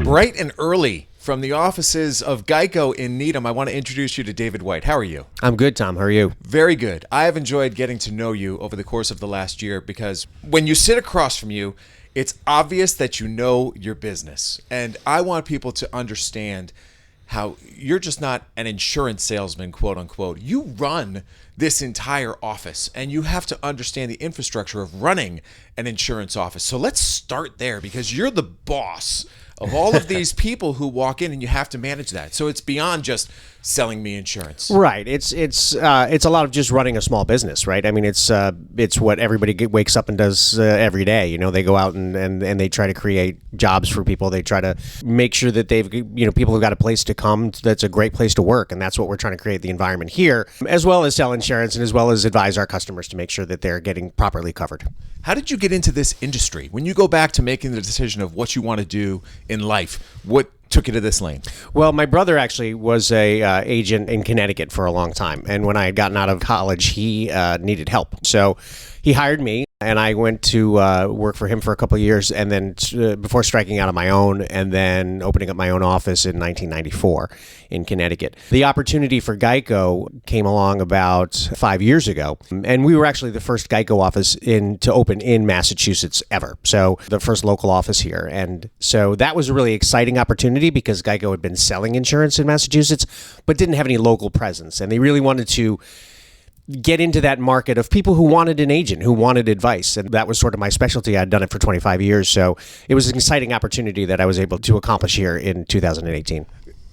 Bright and early from the offices of GEICO in Needham, I want to introduce you to David White. How are you? I'm good, Tom. How are you? Very good. I have enjoyed getting to know you over the course of the last year because when you sit across from you, it's obvious that you know your business. And I want people to understand how you're just not an insurance salesman, quote unquote. You run this entire office and you have to understand the infrastructure of running an insurance office. So let's start there because you're the boss of all of these people who walk in and you have to manage that. So it's beyond just selling me insurance. Right. It's a lot of just running a small business, right? I mean, it's what everybody wakes up and does every day. You know, they go out and they try to create jobs for people. They try to make sure that they've, people have got a place to come that's a great place to work. And that's what we're trying to create the environment here, as well as sell insurance and as well as advise our customers to make sure that they're getting properly covered. How did you get into this industry? When you go back to making the decision of what you want to do in life, what took you to this lane? Well, my brother actually was a agent in Connecticut for a long time. And when I had gotten out of college, he needed help. So he hired me. And I went to work for him for a couple of years, and then before striking out on my own, and then opening up my own office in 1994 in Connecticut. The opportunity for GEICO came along about 5 years ago, and we were actually the first GEICO office to open in Massachusetts ever. So the first local office here, and so that was a really exciting opportunity because GEICO had been selling insurance in Massachusetts, but didn't have any local presence, and they really wanted to get into that market of people who wanted an agent, who wanted advice. And that was sort of my specialty. I'd done it for 25 years. So it was an exciting opportunity that I was able to accomplish here in 2018.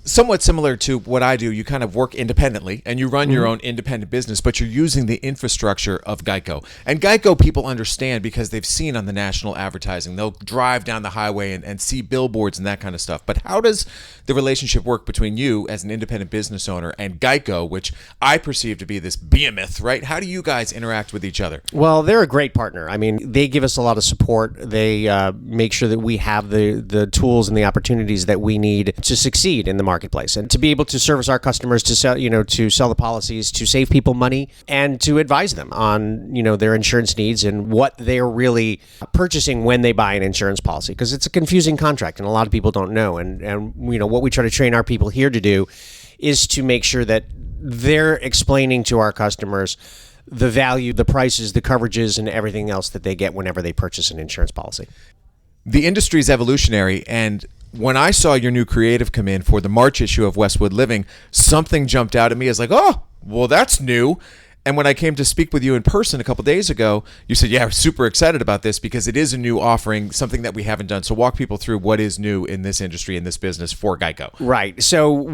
Somewhat similar to what I do, you kind of work independently and you run your own independent business, but you're using the infrastructure of GEICO. And GEICO people understand because they've seen on the national advertising. They'll drive down the highway and see billboards and that kind of stuff. But how does the relationship work between you as an independent business owner and GEICO, which I perceive to be this behemoth, right? How do you guys interact with each other? Well, they're a great partner. I mean, they give us a lot of support. They make sure that we have the tools and the opportunities that we need to succeed in the marketplace and to be able to service our customers, to sell, to sell the policies, to save people money, and to advise them on, their insurance needs and what they're really purchasing when they buy an insurance policy. Because it's a confusing contract and a lot of people don't know. And what we try to train our people here to do is to make sure that they're explaining to our customers the value, the prices, the coverages, and everything else that they get whenever they purchase an insurance policy. The industry is evolutionary, and when I saw your new creative come in for the March issue of Westwood Living, something jumped out at me as like, oh, well, that's new. And when I came to speak with you in person a couple days ago, you said, yeah, we're super excited about this because it is a new offering, something that we haven't done. So walk people through what is new in this industry, in this business for GEICO. Right. So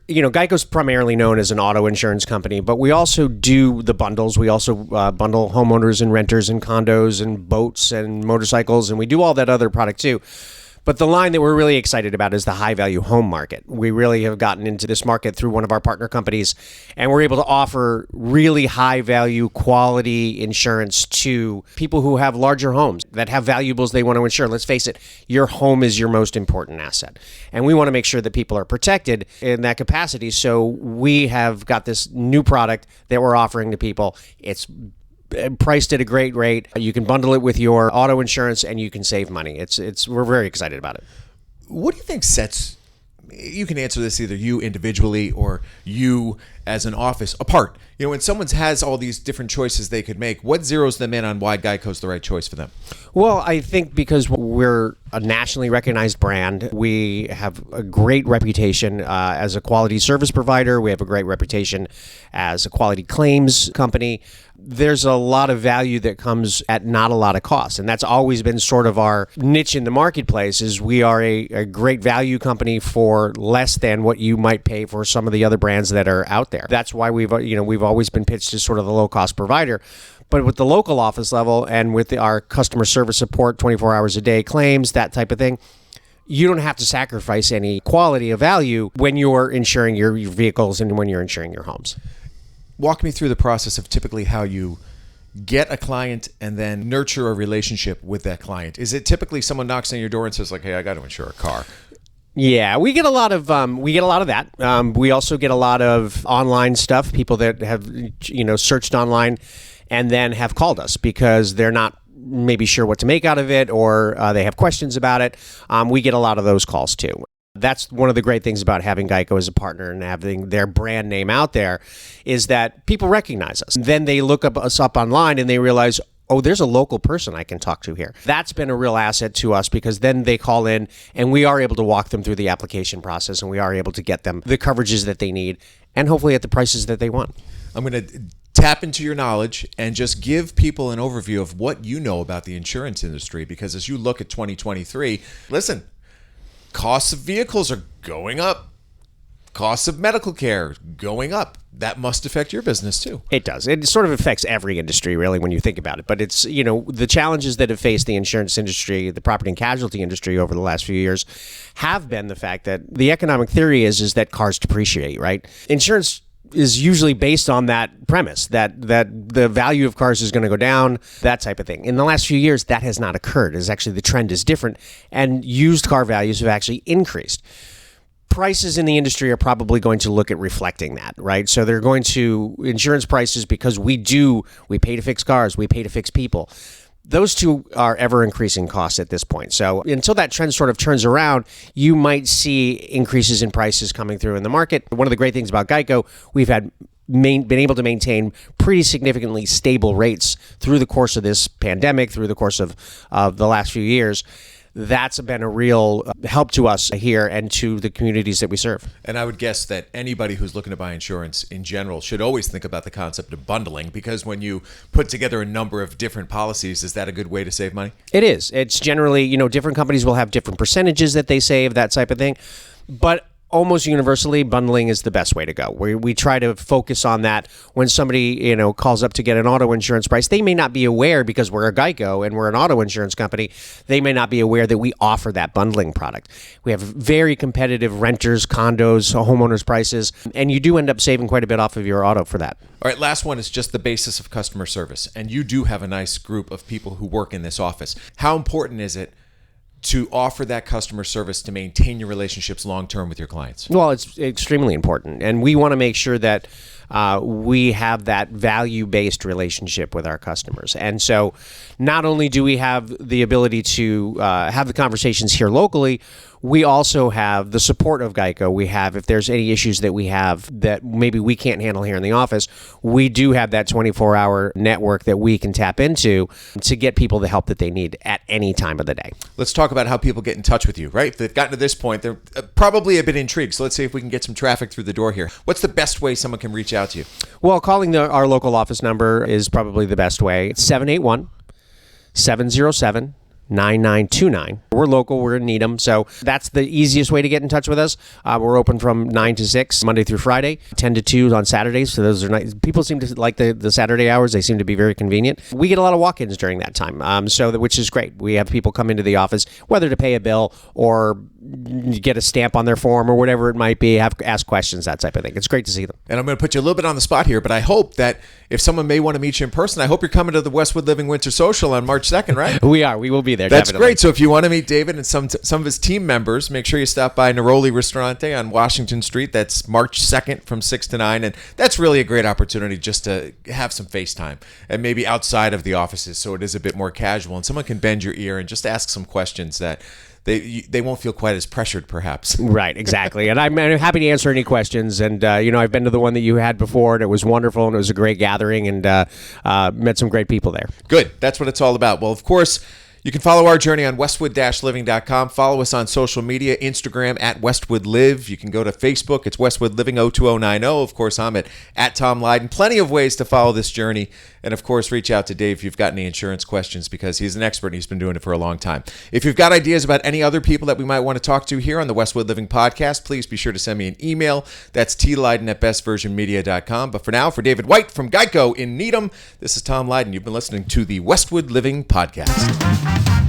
GEICO's primarily known as an auto insurance company, but we also do the bundles. We also bundle homeowners and renters and condos and boats and motorcycles, and we do all that other product too. But the line that we're really excited about is the high-value home market. We really have gotten into this market through one of our partner companies, and we're able to offer really high-value, quality insurance to people who have larger homes that have valuables they want to insure. Let's face it, your home is your most important asset. And we want to make sure that people are protected in that capacity. So we have got this new product that we're offering to people. It's priced at a great rate. You can bundle it with your auto insurance and you can save money. We're very excited about it. What do you think sets, you can answer this either you individually or you as an office apart? When someone has all these different choices they could make, what zeroes them in on why GEICO's the right choice for them? Well, I think because we're a nationally recognized brand, we have a great reputation as a quality service provider. We have a great reputation as a quality claims company. There's a lot of value that comes at not a lot of cost. And that's always been sort of our niche in the marketplace is we are a great value company for less than what you might pay for some of the other brands that are out there. That's why we've always been pitched as sort of the low-cost provider. But with the local office level and with our customer service support, 24 hours a day claims, that type of thing, you don't have to sacrifice any quality of value when you're insuring your vehicles and when you're insuring your homes. Walk me through the process of typically how you get a client and then nurture a relationship with that client. Is it typically someone knocks on your door and says like, hey, I got to insure a car? Yeah, we get a lot of that. We also get a lot of online stuff. People that have searched online and then have called us because they're not maybe sure what to make out of it, or they have questions about it. We get a lot of those calls too. That's one of the great things about having GEICO as a partner and having their brand name out there, is that people recognize us. Then they look us up online and they realize, oh, there's a local person I can talk to here. That's been a real asset to us, because then they call in and we are able to walk them through the application process, and we are able to get them the coverages that they need, and hopefully at the prices that they want. I'm going to tap into your knowledge and just give people an overview of what you know about the insurance industry, because as you look at 2023, listen, costs of vehicles are going up. Costs of medical care going up. That must affect your business too. It does. It sort of affects every industry, really, when you think about it. But it's, the challenges that have faced the insurance industry, the property and casualty industry over the last few years have been the fact that the economic theory is that cars depreciate, right? Insurance is usually based on that premise that the value of cars is going to go down, that type of thing. In the last few years, that has not occurred. It's actually, the trend is different, and used car values have actually increased. Prices in the industry are probably going to look at reflecting that, right? So they're going to, insurance prices, because we pay to fix cars, we pay to fix people. Those two are ever increasing costs at this point. So until that trend sort of turns around, you might see increases in prices coming through in the market. One of the great things about GEICO, we've been able to maintain pretty significantly stable rates through the course of this pandemic, through the course of the last few years. That's been a real help to us here and to the communities that we serve. And I would guess that anybody who's looking to buy insurance in general should always think about the concept of bundling, because when you put together a number of different policies, is that a good way to save money? It is. It's generally, different companies will have different percentages that they save, that type of thing. But almost universally, bundling is the best way to go. We try to focus on that. When somebody, calls up to get an auto insurance price, they may not be aware, because we're a GEICO and we're an auto insurance company, they may not be aware that we offer that bundling product. We have very competitive renters, condos, homeowners prices, and you do end up saving quite a bit off of your auto for that. All right, last one is just the basis of customer service. And you do have a nice group of people who work in this office. How important is it to offer that customer service to maintain your relationships long-term with your clients? Well, it's extremely important. And we want to make sure that we have that value-based relationship with our customers. And so not only do we have the ability to have the conversations here locally, we also have the support of GEICO. We have, if there's any issues that we have that maybe we can't handle here in the office, we do have that 24-hour network that we can tap into to get people the help that they need at any time of the day. Let's talk about how people get in touch with you, right? If they've gotten to this point, they're probably a bit intrigued. So let's see if we can get some traffic through the door here. What's the best way someone can reach out to you? Well, calling our local office number is probably the best way. It's 781-707-9929. We're local. We're in Needham. So that's the easiest way to get in touch with us. We're open from 9 to 6, Monday through Friday, 10 to 2 on Saturdays. So those are nice. People seem to like the Saturday hours. They seem to be very convenient. We get a lot of walk-ins during that time, which is great. We have people come into the office, whether to pay a bill or get a stamp on their form or whatever it might be, ask questions, that type of thing. It's great to see them. And I'm going to put you a little bit on the spot here, but I hope that if someone may want to meet you in person, I hope you're coming to the Westwood Living Winter Social on March 2nd, right? We are. We will be there. That's definitely great. So if you want to meet David and some of his team members, make sure you stop by Neroli Ristorante on Washington Street. That's March 2nd from 6 to 9. And that's really a great opportunity just to have some FaceTime and maybe outside of the offices, so it is a bit more casual and someone can bend your ear and just ask some questions that they won't feel quite as pressured, perhaps. Right, exactly. And I'm happy to answer any questions. And, I've been to the one that you had before, and it was wonderful, and it was a great gathering, and met some great people there. Good. That's what it's all about. Well, of course, you can follow our journey on westwood-living.com. Follow us on social media, Instagram at Westwood Live. You can go to Facebook. It's Westwood Living 02090. Of course, I'm at Tom Leyden. Plenty of ways to follow this journey. And, of course, reach out to Dave if you've got any insurance questions, because he's an expert and he's been doing it for a long time. If you've got ideas about any other people that we might want to talk to here on the Westwood Living Podcast, please be sure to send me an email. That's tleyden@bestversionmedia.com. But for now, for David White from GEICO in Needham, this is Tom Leyden. You've been listening to the Westwood Living Podcast.